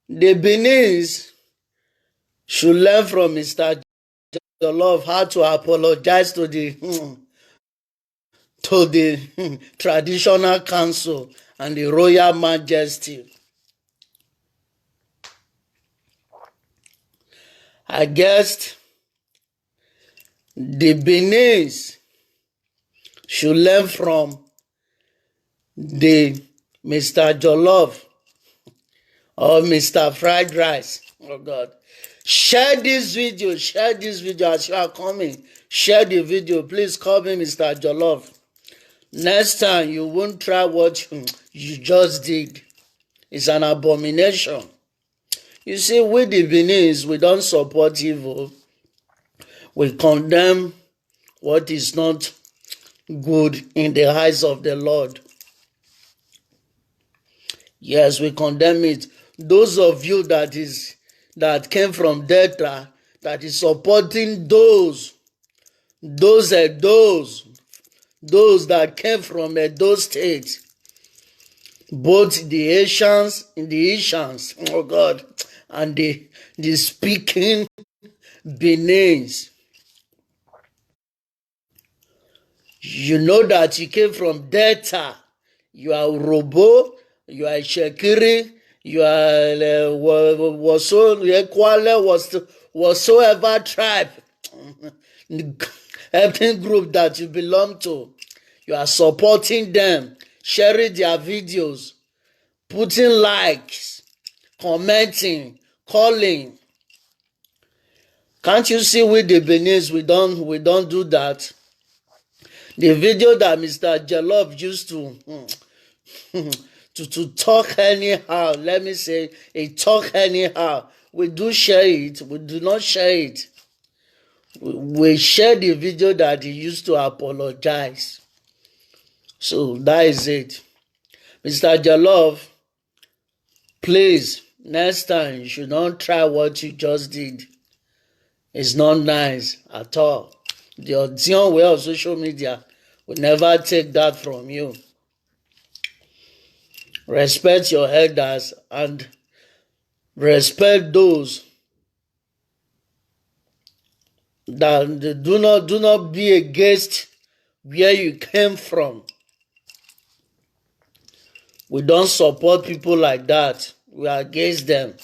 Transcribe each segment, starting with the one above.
The Beninese should learn from Mr. Jollof how to apologize to the traditional council and the royal majesty. I guess the Beninese should learn from the Mr. Jollof or Mr. Fried Rice. Oh God. Share this video as you are coming. Share the video. Please call me Mr. Jollof. Next time you won't try what you just did. It's an abomination. You see, we the Beninese, we don't support evil. We condemn what is not good in the eyes of the Lord. Yes, we condemn it. Those of you that came from Delta, that is supporting those that came from those states, both the Asians, oh God, and the speaking Beninese. You know that you came from Delta. You are Urobo, you are Shekiri, you are whatsoever tribe, ethnic group that you belong to. You are supporting them, sharing their videos, putting likes, commenting, calling. Can't you see with the Beninese we don't do that? The video that Mr. Jollof used to talk anyhow, let me say, he talk anyhow. We do share it. We do not share it. We share the video that he used to apologize. So that is it. Mr. Jollof, please, next time you should not try what you just did. It's not nice at all. The odionware of social media will never take that from you. Respect your elders and respect those that do not be against where you came from. We don't support people like that. We are against them.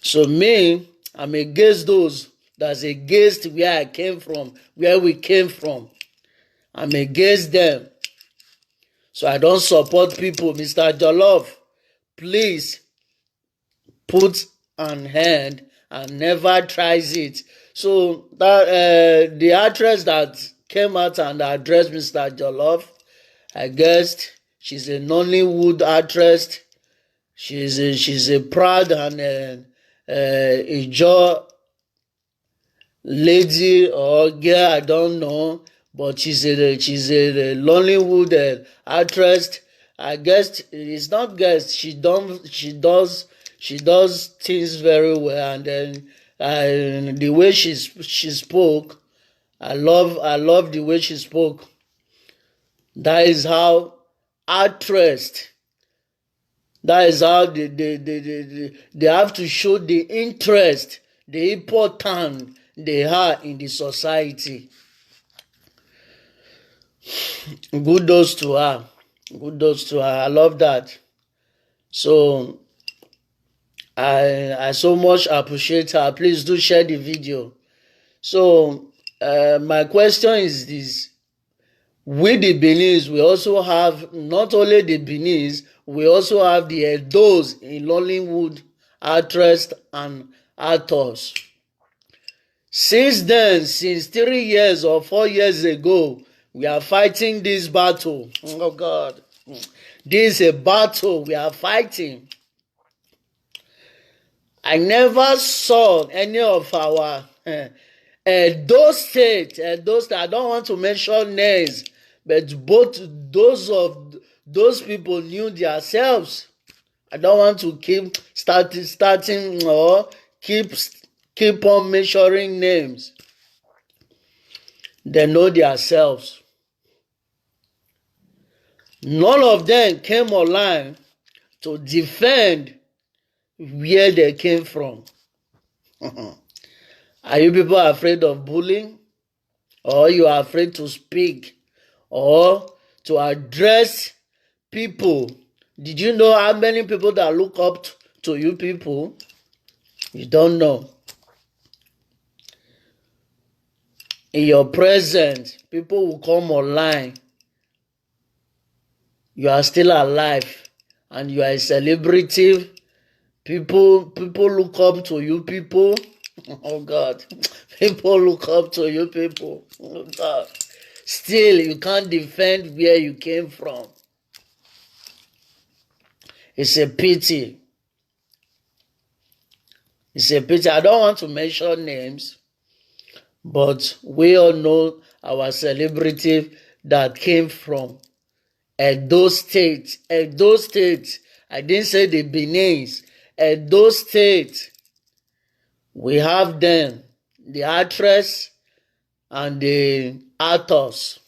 So me, I'm against those that's against where I came from, where we came from. I'm against them. So I don't support people. Mr. Jollof, please put an hand and never tries it. So that the actress that came out and addressed Mr. Jollof, I guess she's a Nollywood actress. She's a proud and a jaw lady or girl, I don't know, but she's a Nollywood actress. I guess it's not guess. She does things very well, and then the way she spoke, I love the way she spoke. That is how actress. That is how they have to show the interest, the importance they are in the society. Kudos to her. Kudos to her. I love that. So I so much appreciate her. Please do share the video. So my question is this. With the Beninese, we also have not only the Beninese, we also have those in Nollywood actors and actors. Since then, since 3 years or 4 years ago, we are fighting this battle. Oh God. This is a battle we are fighting. I never saw any of our those states, I don't want to mention names, but both those people knew themselves. I don't want to keep starting or keep on mentioning names. They know themselves. None of them came online to defend where they came from. Are you people afraid of bullying? Or you are afraid to speak or to address people? Did you know how many people that look up to you people? You don't know. In your presence, people will come online. You are still alive and you are a celebrity. People look up to you people. Oh God. People look up to you people. Oh God. Still, you can't defend where you came from. It's a pity. It's a pity. I don't want to mention names, but we all know our celebrity that came from Edo State. Edo State. I didn't say the Benins. Edo State. We have them, the actress and the actors.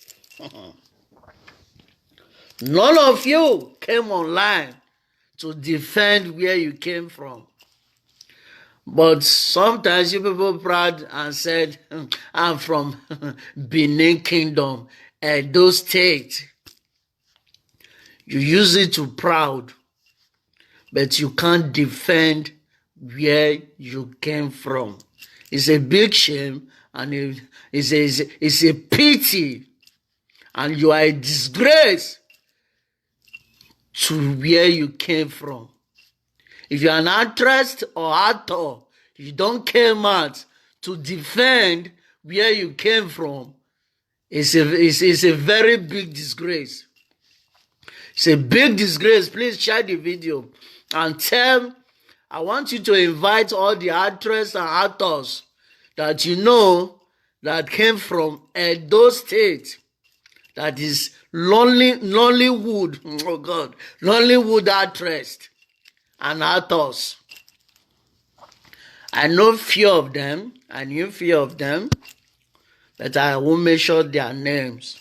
None of you came online to defend where you came from. But sometimes you people proud and said, I'm from Benin Kingdom, Edo State. You use it to proud, but you can't defend where you came from. It's a big shame and it's a pity, and you are a disgrace to where you came from. If you're an actress or actor, you don't come out to defend where you came from. It's a very big disgrace. It's a big disgrace. Please share the video and I want you to invite all the actresses and actors that you know that came from Edo State. That is Nollywood. Oh God. Nollywood actress and actors. I know few of them. I knew few of them. But I won't mention their names,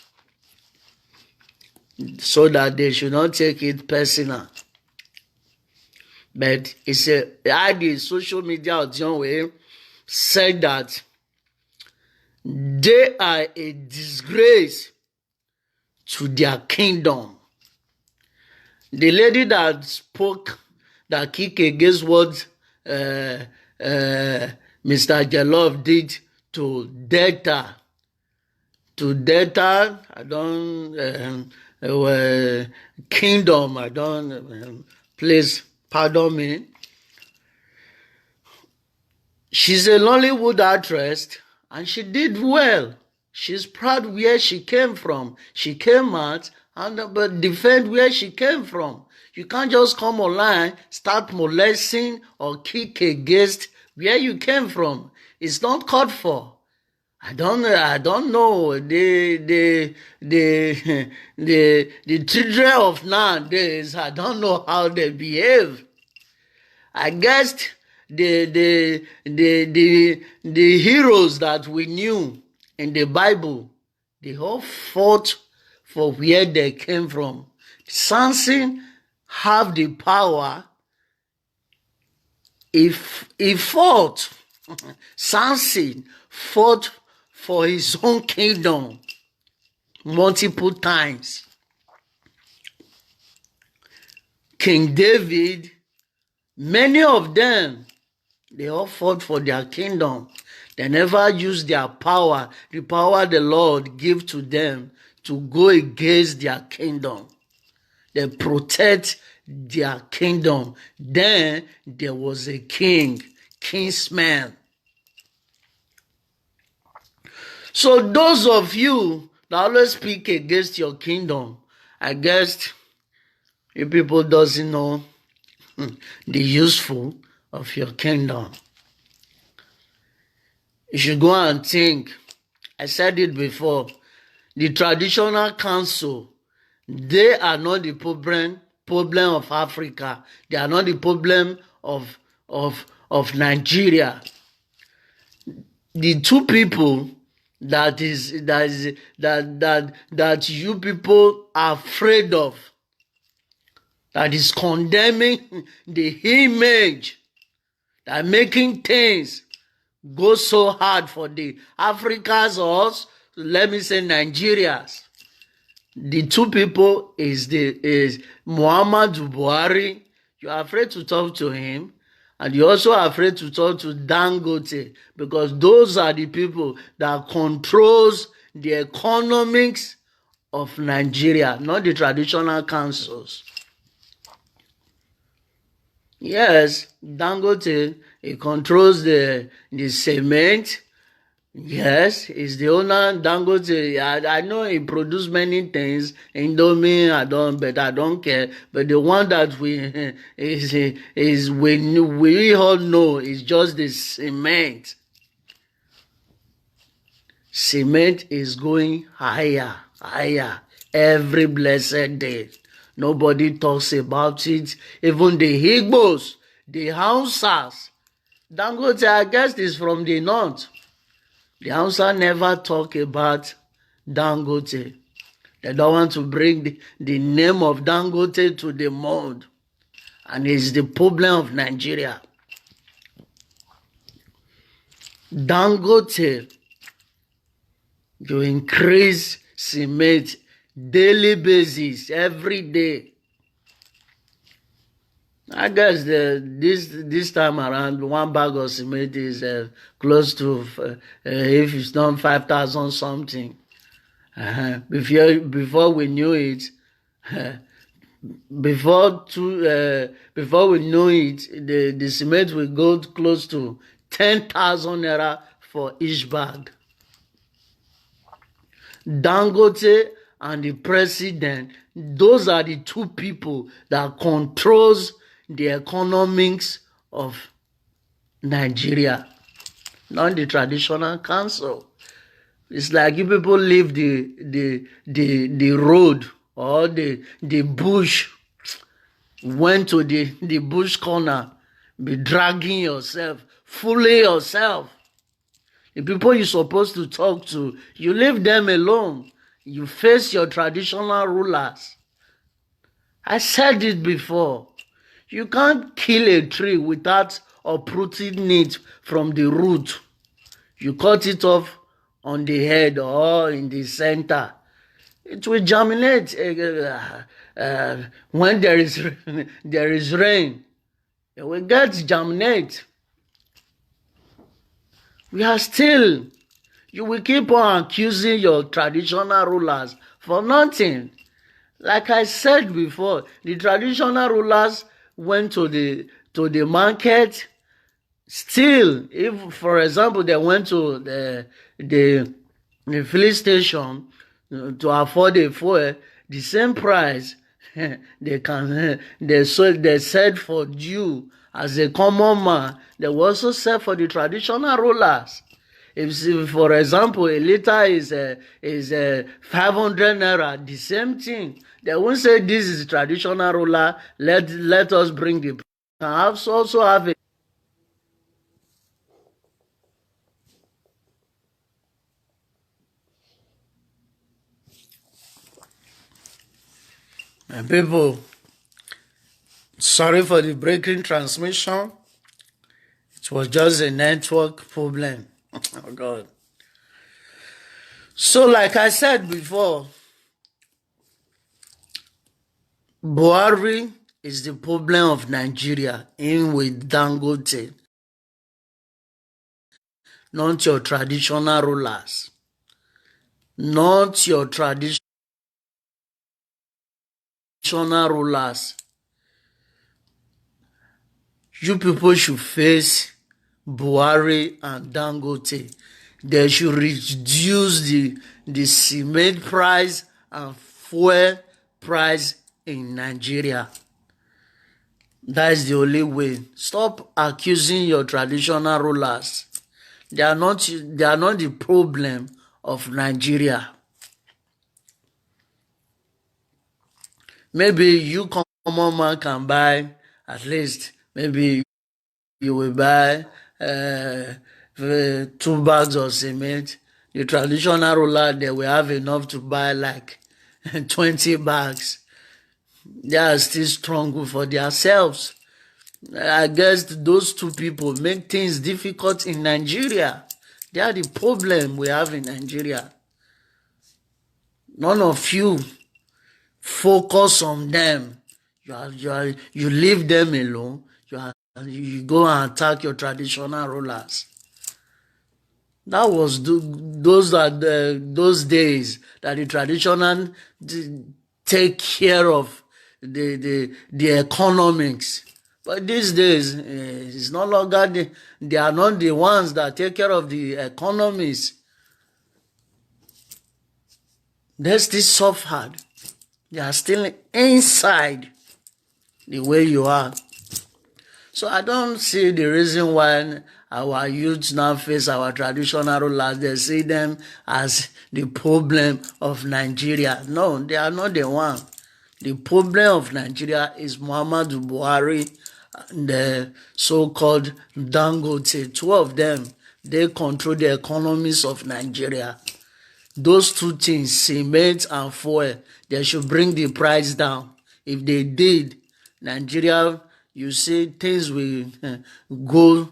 so that they should not take it personal. But I the social media odionware said that they are a disgrace to their kingdom. The lady that spoke, that kicked against what Mr. Jollof did to Delta. I don't kingdom. I don't please pardon me. She's a Nollywood actress and she did well. She's proud where she came from. She came out and but defend where she came from. You can't just come online, start molesting or kick against where you came from. It's not called for. I don't know the children of nowadays. I don't know how they behave. I guess the heroes that we knew in the Bible, they all fought for where they came from. Samson have the power. If he fought, Samson fought for his own kingdom multiple times. King David, many of them, they all fought for their kingdom. They never used their power, the power the Lord gave to them, to go against their kingdom. They protect their kingdom. Then there was a king, kingsman. So those of you that always speak against your kingdom, I guess you people doesn't know the useful of your kingdom. You should go and think. I said it before. The traditional council, they are not the problem of Africa. They are not the problem of Nigeria. The two people that you people are afraid of, that is condemning the image, that making things go so hard for the Africans or, let me say, Nigerians. The two people is Muhammadu Buhari. You are afraid to talk to him, and you're also afraid to talk to Dangote, because those are the people that controls the economics of Nigeria, not the traditional councils. Yes, Dangote, he controls the cement. Yes, he's the owner. Dangote, I know he produced many things. Indomie, but I don't care. But the one that we all know is just the cement. Cement is going higher every blessed day. Nobody talks about it. Even the Igbos, the Hausas. Dangote, I guess, is from the north. The Hausa never talk about Dangote. They don't want to bring the name of Dangote to the mud. And it's the problem of Nigeria. Dangote, you increase cement daily basis, every day. I guess this time around, one bag of cement is close to, if it's not 5,000 something. Before we knew it, before we knew it, the cement will go close to 10,000 naira for each bag. Dangote and the president, those are the two people that controls the economics of Nigeria, not the traditional council. It's like you people leave the road or the bush, went to the bush corner, be dragging yourself, fooling yourself. The people you're supposed to talk to, you leave them alone. You face your traditional rulers. I said it before. You can't kill a tree without uprooting it from the root. You cut it off on the head or in the center. It will germinate when there is rain. It will get germinate. You will keep on accusing your traditional rulers for nothing. Like I said before, the traditional rulers went to the market. Still, if, for example, they went to the filling station to afford a fuel, the same price they said for you as a common man, they will also sell for the traditional rulers. If, for example, a liter is 500 naira, the same thing. They won't say this is traditional ruler. Let us bring the. I also have a. And people, sorry for the breaking transmission. It was just a network problem. Oh God. So, like I said before, Buhari is the problem of Nigeria, in with Dangote, not your traditional rulers, not your traditional rulers. You people should face Buhari and Dangote. They should reduce the cement price and fuel price in Nigeria. That is the only way. Stop accusing your traditional rulers. They are not the problem of Nigeria. Maybe you common man can buy, at least maybe you will buy 2 bags of cement. The traditional ruler, they will have enough to buy like 20 bags. They are still strong for themselves. I guess those two people make things difficult in Nigeria. They are the problem we have in Nigeria. None of you focus on them. You leave them alone. You go and attack your traditional rulers. That was those days that the traditional take care of the economics. But these days, it's no longer they are not the ones that take care of the economies. They still suffered. They are still inside the way you are. So I don't see the reason why our youth now face our traditional rulers. They see them as the problem of Nigeria. No, they are not the one. The problem of Nigeria is Muhammadu Buhari and the so-called Dangote. Two of them, they control the economies of Nigeria. Those two things, cement and fuel, they should bring the price down. If they did, Nigeria, you see, things will goes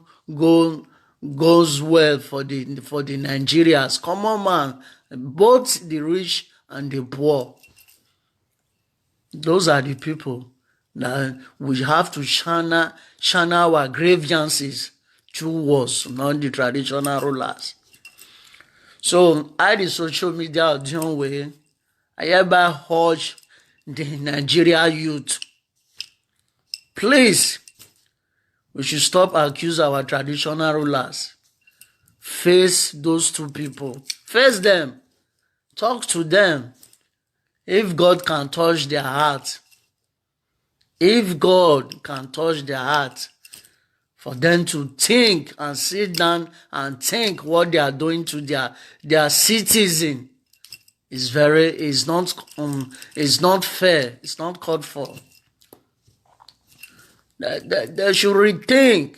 well for the Nigerians. Come on, man, both the rich and the poor. Those are the people that we have to channel our grievances towards, not the traditional rulers. So I, the social media odionware, I hereby urge the Nigeria youth, please, we should stop accusing our traditional rulers. Face those two people. Face them. Talk to them. If God can touch their heart, if God can touch their heart, for them to think and sit down and think what they are doing to their citizen is not fair. It's not called for. They should rethink.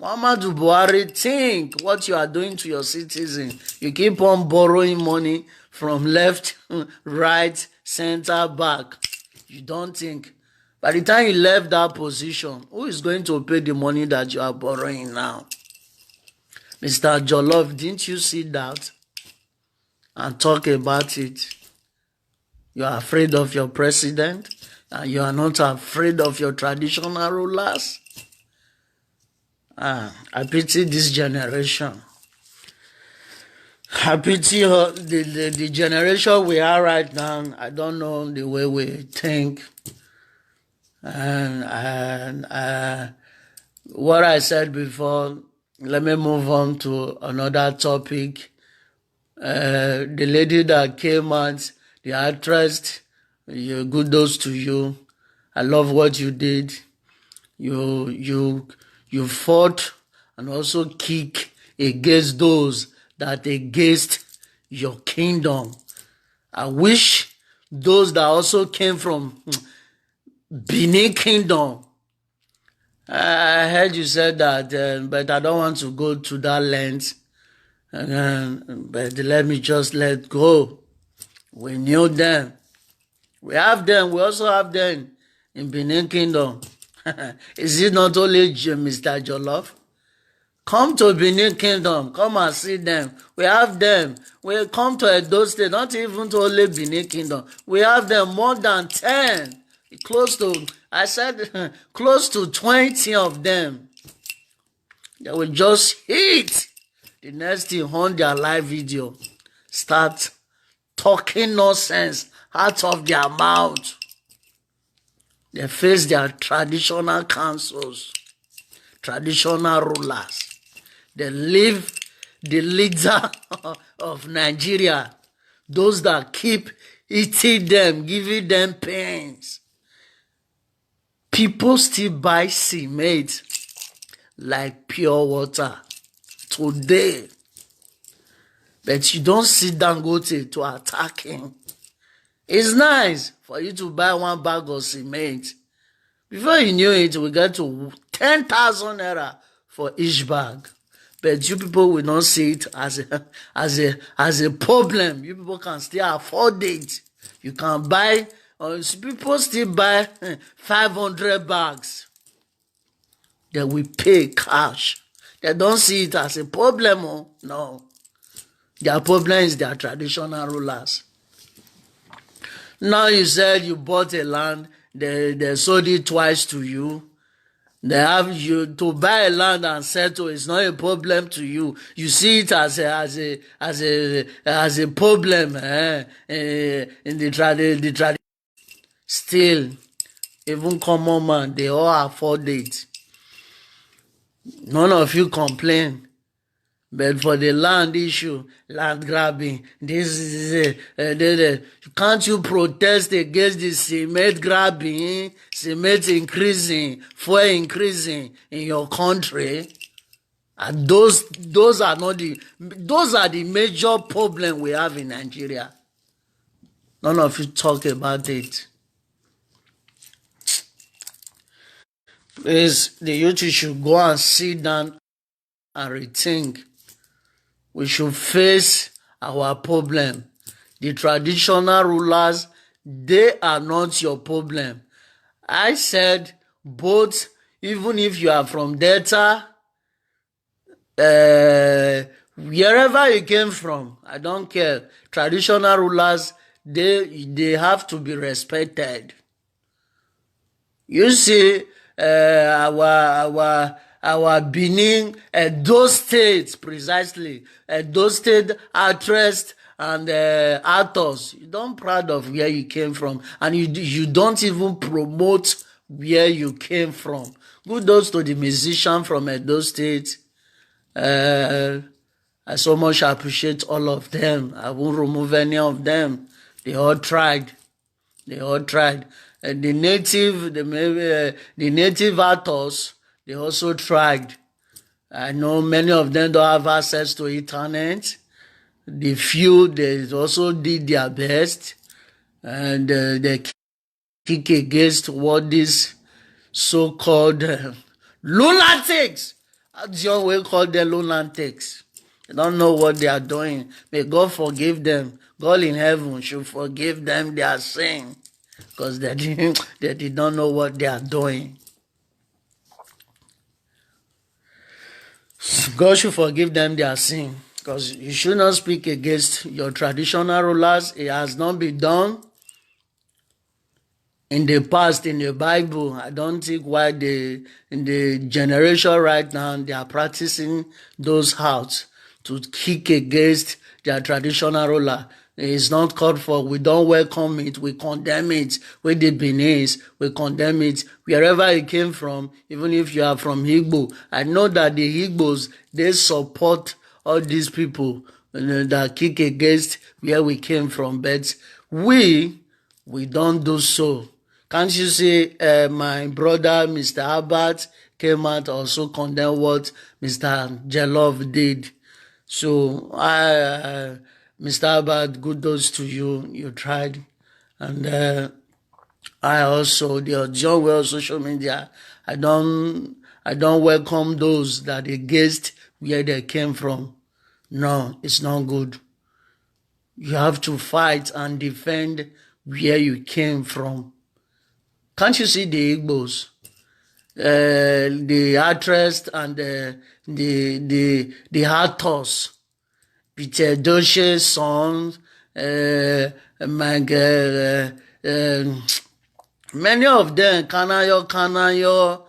Muhammadu Buhari, think what you are doing to your citizen. You keep on borrowing money from left, right, center, back. You don't think. By the time you left that position, who is going to pay the money that you are borrowing now? Mr. Jollof, didn't you see that and talk about it? You are afraid of your president and you are not afraid of your traditional rulers? I pity this generation. I pity the generation we are right now. I don't know the way we think. And what I said before, let me move on to another topic. The lady that came out, the actress, kudos to you. I love what you did. You fought and also kick against those that against your kingdom. I wish those that also came from Benin Kingdom. I heard you said that, but I don't want to go to that length. But let me just let go. We knew them. We have them. We also have them in Benin Kingdom. Is it not only Mr. Jollof? Come to Benin Kingdom. Come and see them. We have them. We come to Edo State. Not even to only Benin Kingdom. We have them more than 10. Close to 20 of them. They will just hit. The next thing on their live video, start talking nonsense out of their mouth. They face their traditional councils, traditional rulers. They leave the leader of Nigeria, those that keep eating them, giving them pains. People still buy cement like pure water today. But you don't see Dangote to attack him. It's nice for you to buy one bag of cement. Before you knew it, we got to 10,000 naira for each bag. But you people will not see it as a problem. You people can still afford it. You can buy People still buy 500 bags. They will pay cash. They don't see it as a problem. Oh. No. Their problem is their traditional rulers. Now you said you bought a land, they sold it twice to you. They have you to buy a land and settle. It's not a problem to you. You see it as a problem in the tradition. Still, even common man, they all afford it. None of you complain. But for the land issue, land grabbing, can't you protest against the cement grabbing, cement increasing, fuel increasing in your country? And those are the major problem we have in Nigeria. None of you talk about it. Please, the youth should go and sit down and rethink. We should face our problem. The traditional rulers, they are not your problem. I said both, even if you are from Delta, wherever you came from, I don't care. Traditional rulers, they have to be respected. You see, our Benin, those states precisely, those state actresses and actors, you don't proud of where you came from, and you don't even promote where you came from. Kudos to the musician from those states. I so much appreciate all of them. I won't remove any of them. They all tried. And the native actors, they also tried. I know many of them don't have access to internet. The few, they also did their best, and they kick against what these so-called lunatics. Odionware call them lunatics. They don't know what they are doing. May God forgive them. God in heaven should forgive them their sin, because they did not know what they are doing. God should forgive them their sin, because you should not speak against your traditional rulers. It has not been done in the past in the Bible. I don't think why in the generation right now they are practicing those acts to kick against their traditional ruler. It's not called for. We don't welcome it. We condemn it. We the Benin, we condemn it. Wherever it came from, even if you are from Igbo, I know that the Igbos, they support all these people that kick against where we came from. But we don't do so. Can't you see my brother, Mr. Albert, came out also condemn what Mr. Jelov did. So Mr. Albert, kudos to you. You tried. And I also, the odionware social media, I don't welcome those that against where they came from. No, it's not good. You have to fight and defend where you came from. Can't you see the Igbos? The actress and the actors, Peter Doche's sons, many of them, Kanayo,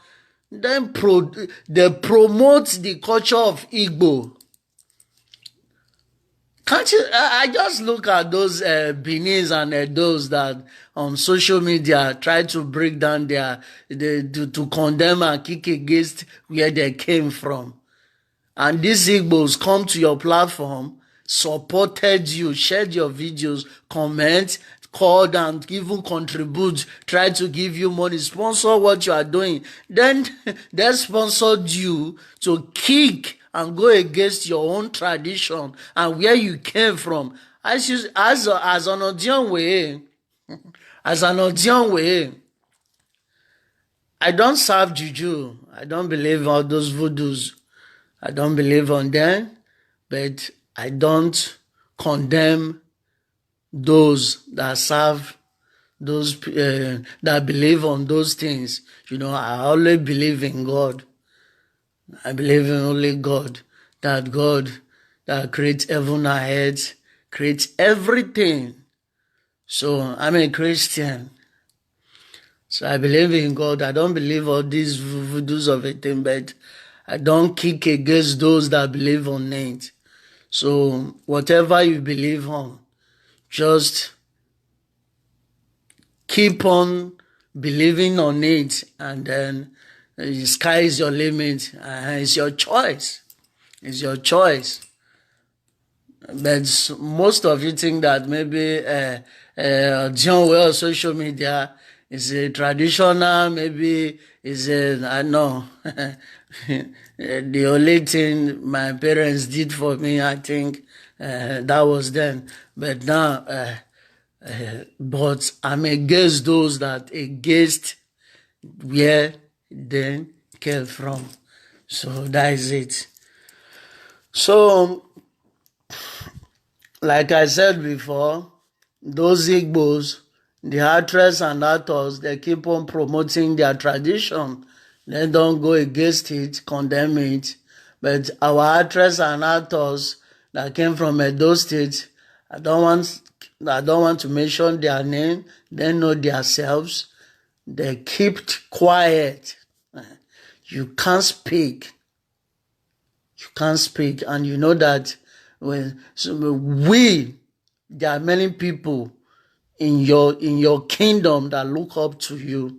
they promote the culture of Igbo. Can't you? I just look at those Benis and those that on social media try to break down to condemn and kick against where they came from. And these Igbos come to your platform, supported you, shared your videos, comment, called and even contribute, try to give you money, sponsor what you are doing. Then they sponsored you to kick and go against your own tradition and where you came from. As an odionware, I don't serve juju. I don't believe all those voodoos. I don't believe on them, but I don't condemn those that serve that believe on those things. I always believe in God. I believe in only God. God that creates heaven and earth, creates everything. So I'm a Christian. So I believe in God. I don't believe all these voodoos of a thing, but I don't kick against those that believe on it. So whatever you believe on, just keep on believing on it, and then the sky is your limit. It's your choice. It's your choice. But most of you think that maybe odionware or social media is a traditional, maybe is I know. The only thing my parents did for me, I think that was then. But now, but I'm against those that against where they came from. So that is it. So, like I said before, those Igbos, the actors and actors, they keep on promoting their tradition. They don't go against it, condemn it. But our actors and actors that came from Edo State, I don't want to mention their name. They know themselves. They kept quiet. You can't speak. You can't speak. And you know that there are many people in your kingdom that look up to you.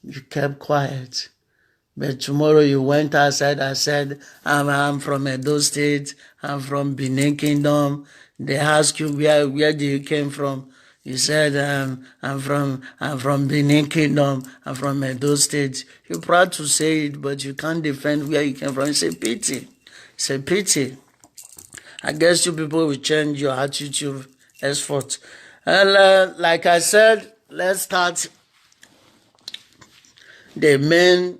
You kept quiet. But tomorrow you went outside and said, I'm from Edo State, I'm from Benin Kingdom. They ask you where do you came from? You said, I'm from Benin Kingdom, I'm from Edo State. You're proud to say it, but you can't defend where you came from. It's a pity. It's a pity. I guess you people will change your attitude henceforth. And like I said, let's start the main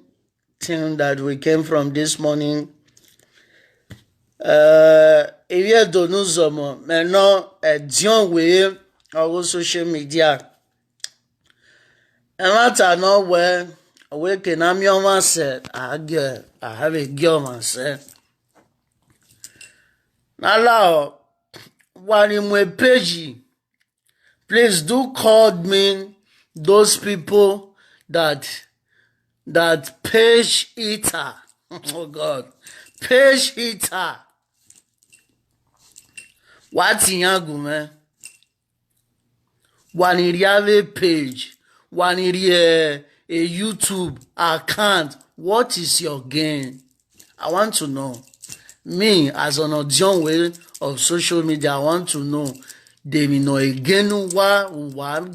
thing that we came from this morning. If you nous sommes maintenant odionware on social media. And that's not where we can am your myself. I have a girl myself. Now, when in my page, please do call me those people that page eater. Oh God, page eater. What's in yangu, man? When you have a page, when you have a YouTube account, what is your gain? I want to know. Me, as an odionware of social media, I want to know. Demi no again wa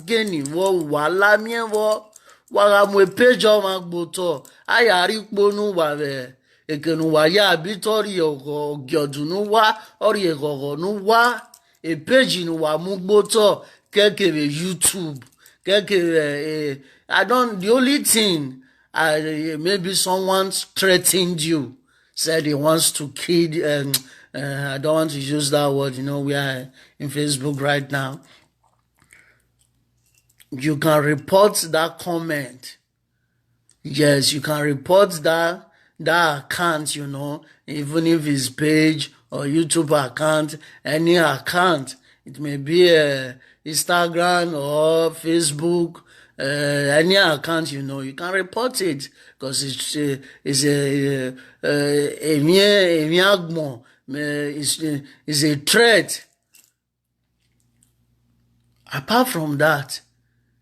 geni wa lamien wa mwe page o magboto ayari ponu wa be ekenu wa ya bitori ogo gyodunu wa ori egogo nu wa e page nu wa mugboto kekere YouTube kekere the only thing maybe someone threatened you, said he wants to kill. I don't want to use that word. We are in Facebook right now. You can report that comment. Yes, you can report that account, even if it's page or YouTube account, any account. It may be Instagram or Facebook, any account, you can report it because it's a threat. Apart from that,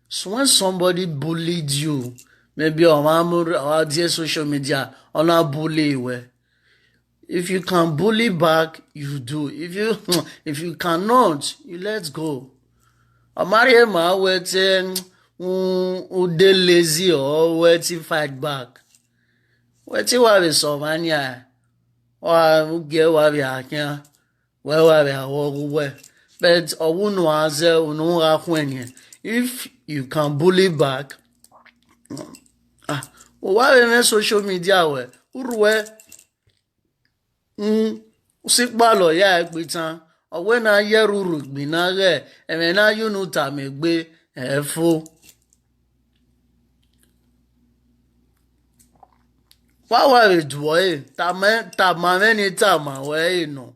so when somebody bullied you, maybe on dear social media, on a bully way, if you can bully back, you do. If you cannot, you let go. Amariema waiting de lazy or waiting fight back. Waiting wa be somania. Or get wa be akia. Where wa be awogu. But owunu aze unu akwenye. If you can bully back, why be social media we? Uruwe usikbalo ya ekpitan or when I hear Binage, and when I you know Tamegbe, full. What were it, boy? Tamameni Tama, where you know.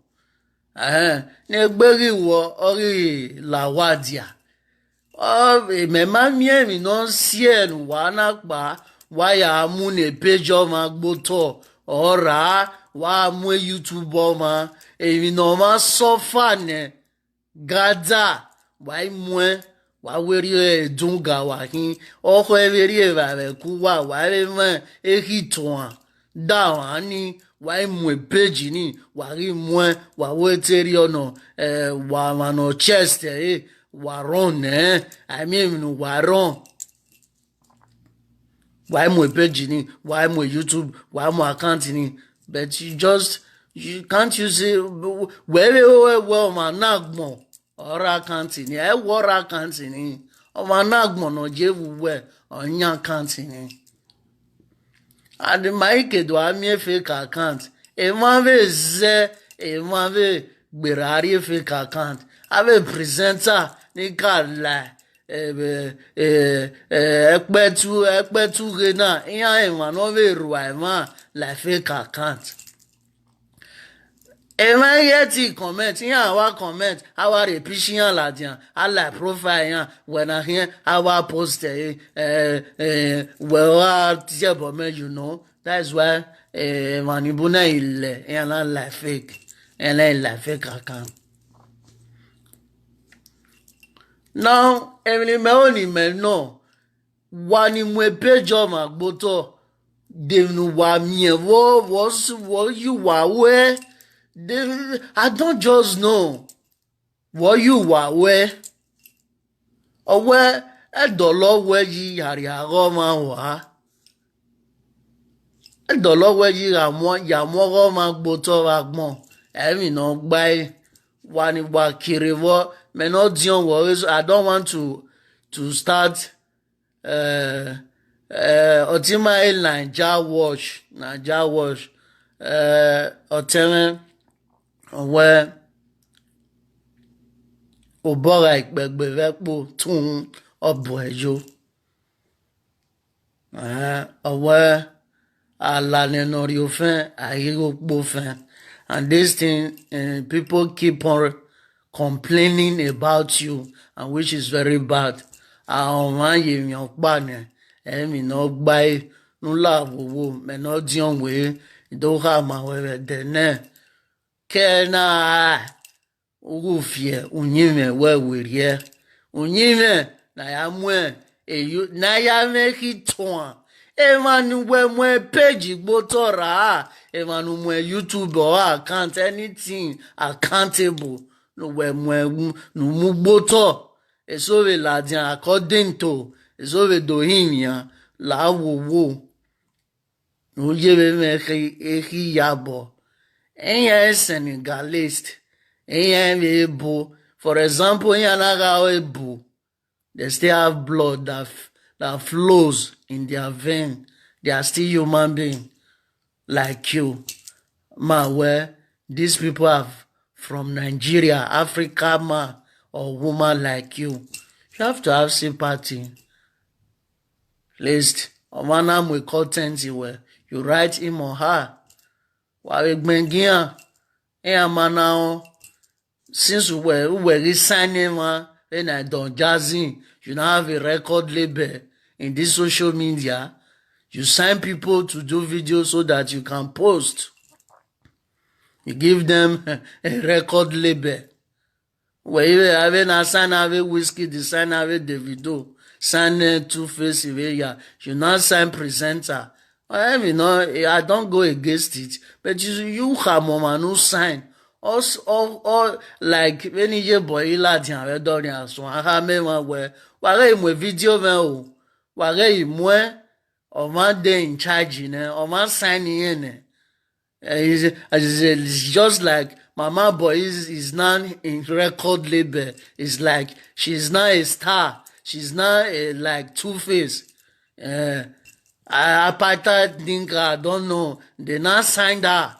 Negberi wo ori lawadia. Mema mie mi non sien wana pa waya amune pejo magboto ora wa amwe YouTube ma mi no ma sofa ne gada wa imwe wa weri dunga wa hin oko everi va be ku wa re ma ehiton da wa ni wa imwe page ni wa ri mwe wa weteri ono wa mano chest waron I mean waron. Why more page ni? Why more YouTube? Why more account ni? But you can't use it. Well man nagmo or account ni. I war account ni. O man nagmo no jevu we on your account ni. And my kid do a fake account. E man ve berari fake account. Have a presenter. Nikala ekpetu gena iya ema no be ruwa la fake account. Ema yeti comment iya our comment our repeating la dia ala profile ya when I hear our post well you know that's why manibuna ile ya la fake and la fake account. Now, Emily Meoni no wani mwepejo magboto devnu wa mie what you were I don't just know what you were or where a dollar where ye harigoma wa a dollar where ye yamoro magboto agmon emi no gbai wani wa kirevo me not dion worries. I don't want to start Otima Naija wash Oteme where Obora Ikbegbevepo Tun Oboejo where Alanenoriofin Ahiro Bofin and this thing people keep on complaining about you, and which is very bad. Man you me no buy no love me no dion way don't have my way then kena ugufie unyime we here unyime na ya mwe na ya make it one man we page gbotora man we YouTube or account anything accountable. No we no mugboto eso we la dia according to eso we do him ya la wo no ye be me e yabo enya Senegalist enya ebo for example enya na ga ebo they still have blood that flows in their vein. They are still human beings like you man where these people have from Nigeria, Africa man or woman like you. You have to have sympathy. At least, man we content where you write him or her. While Bengia, man since we were signing man, then I don't jazzing. You now have a record label in this social media. You sign people to do videos so that you can post. You give them a record label. Where you have a sign have a whiskey, the sign have a Davido, sign Two-Face, you not sign presenter. I don't go against it, but you have mama no sign. Or like when you boy Latin, I don't know. So I have me where video man, where more or man day in charge, or man signing in. It's just like Mama Boy is now in record label. It's like she's not a star. She's not like Two-Face. Apartheid think I don't know. They not signed her.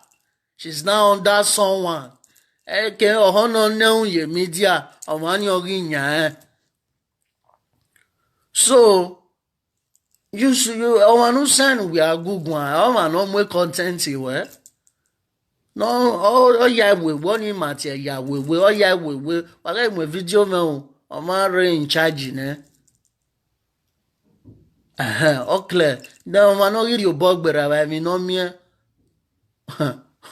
She's now under someone. Eke ohono neun ye media omani ogi nya. So you omanu sign we are good one. Omanu more content we. No, oh yeah, we one matter ya we oh yeah we wala mo video me o ma re in charge ne. Okay. Then man no you bug better I mean no me.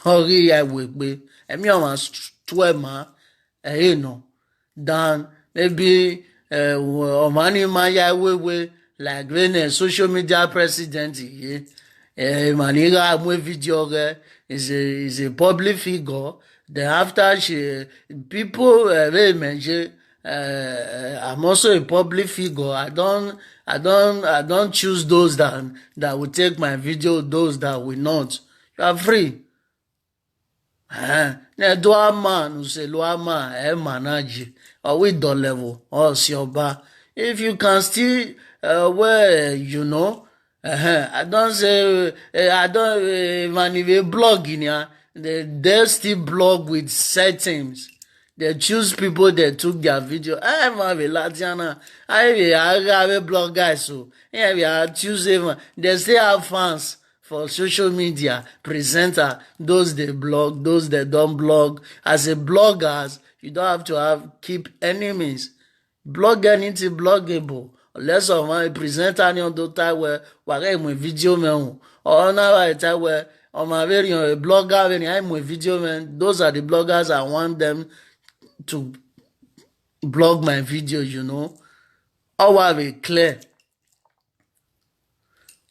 Oh yeah we. Emi o ma 12 ma no. Then maybe omani ma ya we like when a social media president maniga mo video is a public figure. Then after she people mention I'm also a public figure. I don't choose those that will take my video, those that will not. You are free. Ne do man who say lo man manage or with the level or sioba. If you can still well, you know, I don't say I don't man if you blog in here, they still blog with settings. They choose people that took their video. I have a Latiana. I have a blog guy so yeah we are choosing. They still have fans for social media presenter, those they blog, those that don't blog. As a bloggers, you don't have to keep enemies. Blog anything bloggable. Unless of my presenter on the time where my video man or now time where on my very blogger when I'm with video man, those are the bloggers I want them to blog my video, you know. How have it clear.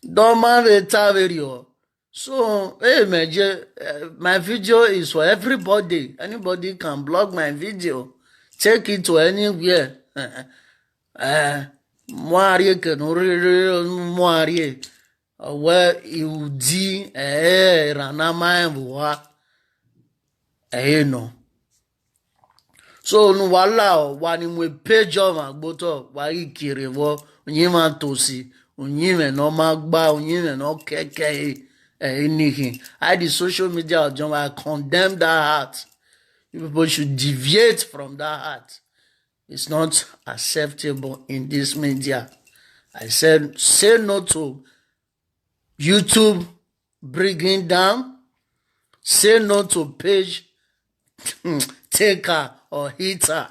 Don't mind the video. So, hey, my video is for everybody. Anybody can blog my video. Take it to anywhere. Moarie can moarie. Where you di ranama envoa. No. So, no wala wani mwe page of my boto wa ikirevo nyima tosi. Unyime no magba, unyime no keke anything. I the social media I condemn that heart. People should deviate from that heart. It's not acceptable in this media. I said, say no to YouTube bringing down. Say no to page taker or hitter.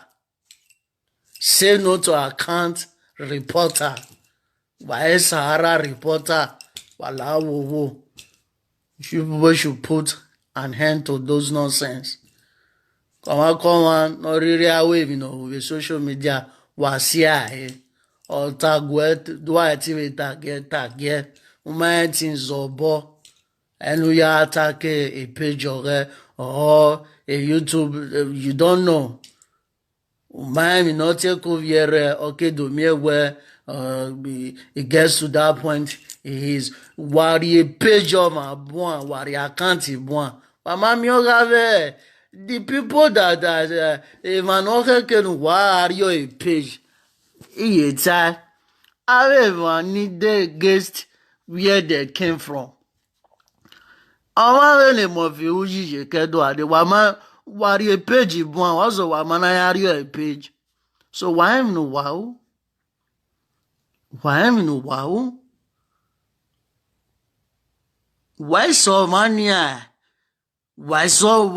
Say no to account reporter. Why Sahara reporter? Wala people should put an end to those nonsense. Come on, no really away, you know, with social media was here. Or tag wet, do I tag, my things zobo, and we attack a page or a YouTube, you don't know. Mine not take over here, okay, do me where it gets to that point. Is worry page of my boy, worry account boy. But mammy, the people that man can worry a page. It's I ever need the guest where they came from. Our name of you, you can do it. Worry a page, boy, also, man, I a page. So why am no wow? Why am no wow? Why so mania? Why so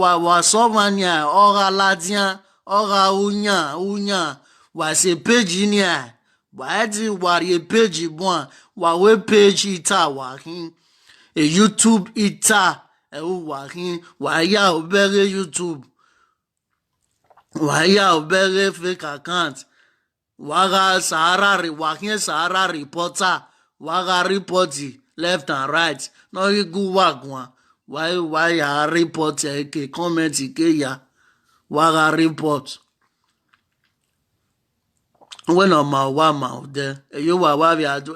mania? Ora latien, ora unya. Why say page in here? Why did worry a page one? Why we page ita wahin? A YouTube ita wahin? Why ya obere YouTube? Why ya obere fake account? Waga Sahara reporter, waga reporty left and right. No you go work one. Why ya reporter ke comment ke ya waga report. When on my wa there, you wa vi adu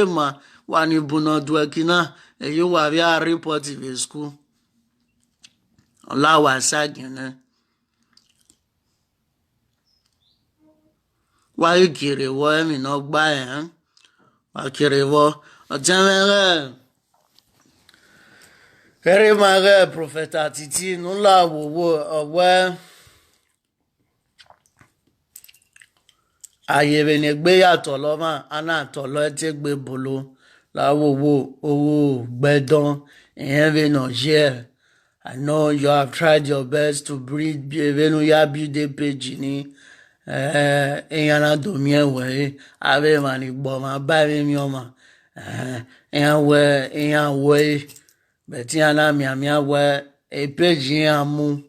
ma wani buno dwekina you wa vi report in school. La wa sagin why kiri wo mi no gba wa kiri wo o temere Very my prophet Titi nula wo ayere ni gbe yàtọ̀ lo ma ana to lo ti gbe bolo la wo owo gbedan eyan be no share. I know you have tried your best to breed evenu ya build a page ni eyan na do mi ewe ave mani gbo ma ba mi o ma eyan we but yana mi we a page yan mu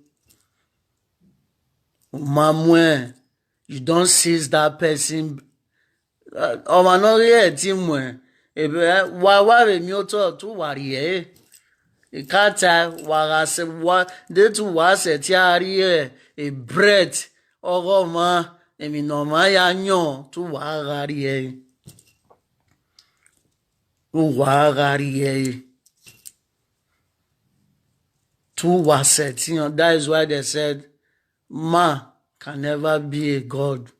mamwe you don't seize that person ọmọ náà rí ẹ̀ tí mọ̀ ẹ̀ wá rẹ̀ mi ó tọ̀ tó wà rí ẹ̀ ìkáta wàrà ṣe wá détú wá ṣẹ̀ tí a rí ẹ̀ a bread ọ̀rọ̀ mọ́ èmi náà máa yá yàn tó wà á rí ẹ̀ tó wà á rí ẹ̀ tó wà ṣẹ̀ tí yàn that is why they said man can never be a god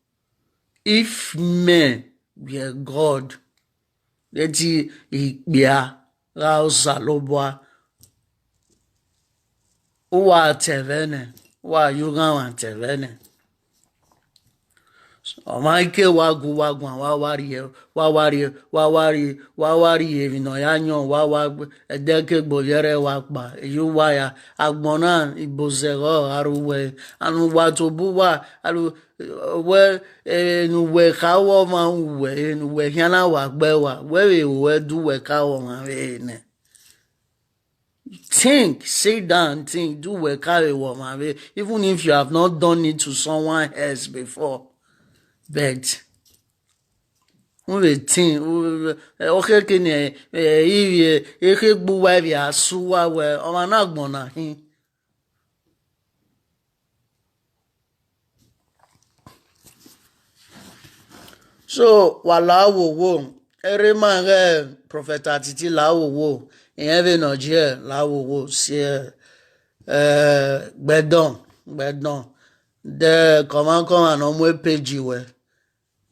if men were god leti ìpìà ra ọ̀sà ló bọ́ ó wà tẹ̀vẹ́nẹ̀ wà yóò wà tẹ̀vẹ́nẹ̀ ọmọ ike wagun wáwárí ìrìnà ya yàn wá ẹ̀dẹ́kẹ̀gbò yẹrẹ wa pa èyí wá ya agbọ̀n náà ìbòsẹ̀rọ̀ arúwẹ̀ anúwà tó bú wà arúwẹ̀ ẹnuwẹ̀ káwọ́ máa ń wẹ̀ ẹnuwẹ̀ yánná wà gbẹ́ wà wẹ́rẹ̀ ìwẹ̀ dúwẹ̀ káwọ́ máa rẹ̀ nẹ̀. Think, sit down, think, do what carry woman, even if you have not done it to someone else before. But we think, okay, can if you go where you are, so well, or not gonna him. So, while wo, every man, prophet Titi la wo. Ìyẹn bí nàìjíríà láwòwò sí gbẹ̀dán dẹ kọ̀mánkọ́mà náà mú èpèjì wẹ̀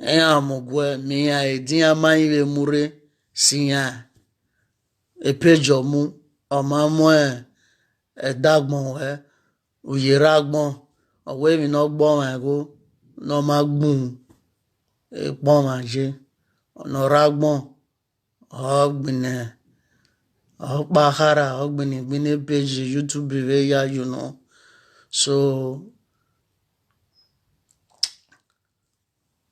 ẹ̀yàn àmùgọ̀ mi àìdín amáyíre múre sí yàn èpèjì ọ̀mú ọ̀má mú ẹ̀dàgbọ̀n wẹ̀ òyèrè àgbọ̀n ọ̀wé mi náà gbọ́n màgó náà má gbùn èpọ̀n màjé ọ̀nà ràgbọ̀n ọ̀gbìnẹ̀. Bahara ogbini page YouTube ya you know. So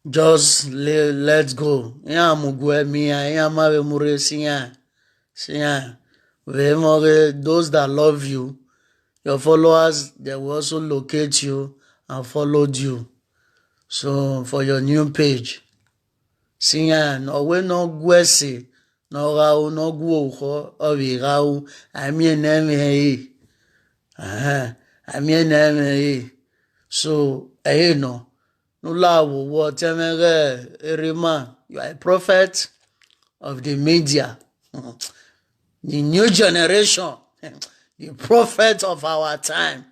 just let's go. Ya mugwe mi ya mawe mure siya. Those that love you, your followers, they will also locate you and followed you. So for your new page, siya no we no gwesi. No rao no guo obi rao amie name so no lawo wo temere erema you are a prophet of the media the new generation the prophet of our time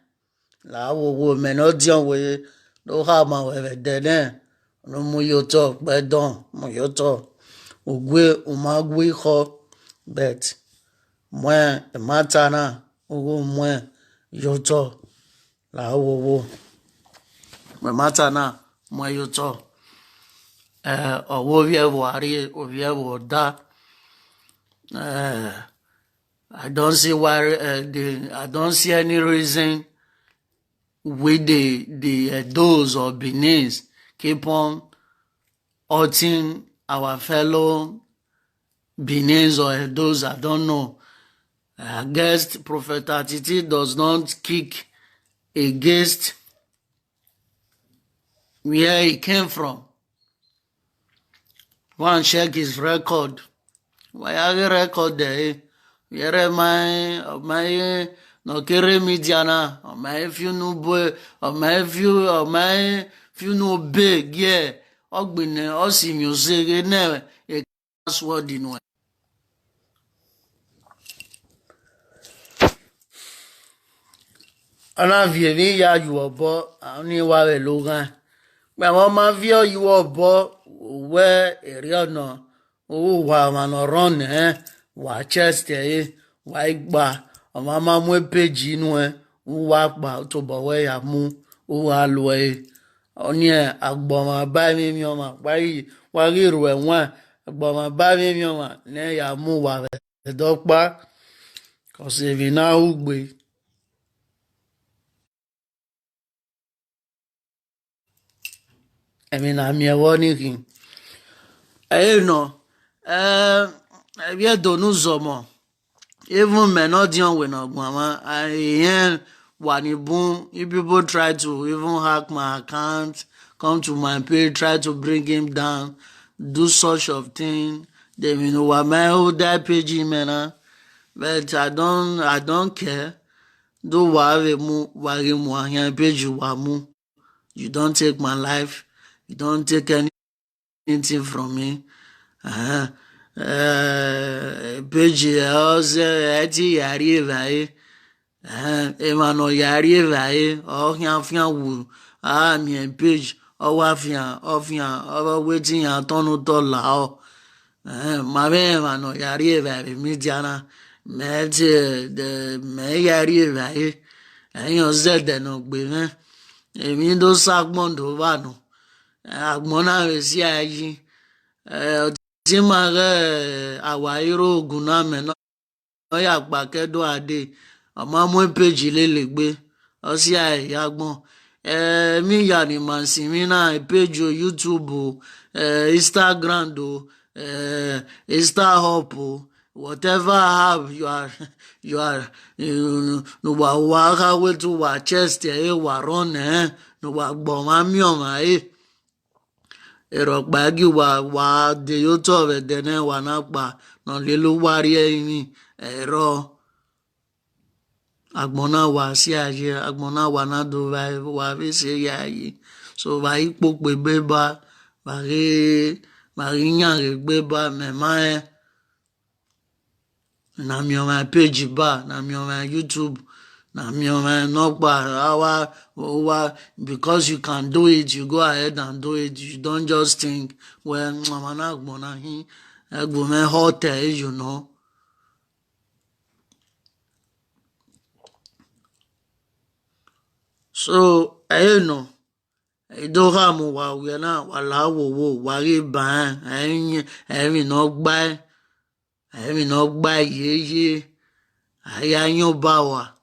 lawo wo menodion we no ha ma we dene no mu yo to gbedon mu yo to ogwe umagwe ho bet mwen matana ogo mwen yoto la wo mwen matana mwen yoto owo vie wari ovie woda I don't see why I don't see any reason with the those or Benin keep on hurting our fellow Benin or those I don't know. I guess Prophet Titi does not kick against where he came from. Go and check his record. Why are the record there? Where my no kere mediana or my few no boy or my few no big yeah. Ogbine osi music ne e password in. Ana vie ya you obo ani wa we logan. Gba won ma vie you obo we ere ona o wa ma no run wa chest wa igba mama mwe page inwe wa pa to bowe ya mu wa loe onye agboma ba mi mi oma wa ri ru enwa agboma ba mi mi oma ne ya mu wa dokpa cause if na ugbe na mi ewo ni kin no do no zomo even men not deal with no mama I hear boom if people try to even hack my account, come to my page, try to bring him down, do such of thing, they know what my whole that page man, but I don't care. Do whatever page you don't take my life, you don't take anything from me. Page ti yari vai emano yari vai o fian wu mi page o wa fian o wetin ya tonu to la o ma be emano yari vai mi diana me ti de me yari vai eyan zede no gbe me èmi do sagbon do va no agbon na we si ayi tí máa àwa irú ogun náà mẹ́nà lọ́yà pàkẹ́dọ̀ adé ọmọ mú péjì lélẹ́gbẹ́ ọsí àìyágbọ́n mi yà ní màsìmí náà péjì YouTube Instagram Instahop whatever have you are nuwa waka wetu wa chest wa run nuwa gbọ̀n mi ọ̀mà erokpagi wa de yoto vedene wanakpa no lelu wari emi ero agbona wa si aye agbona wa na do wa fi se yayi so va ipo pe beba va ri yan re gbeba me ma na mi on my page ba na mi on my YouTube na mi on my because you can do it, you go ahead and do it. You don't just think, well, hotel, you know. So, I know. I don't have more we are now allow worry ban I not buy ye I am your bower.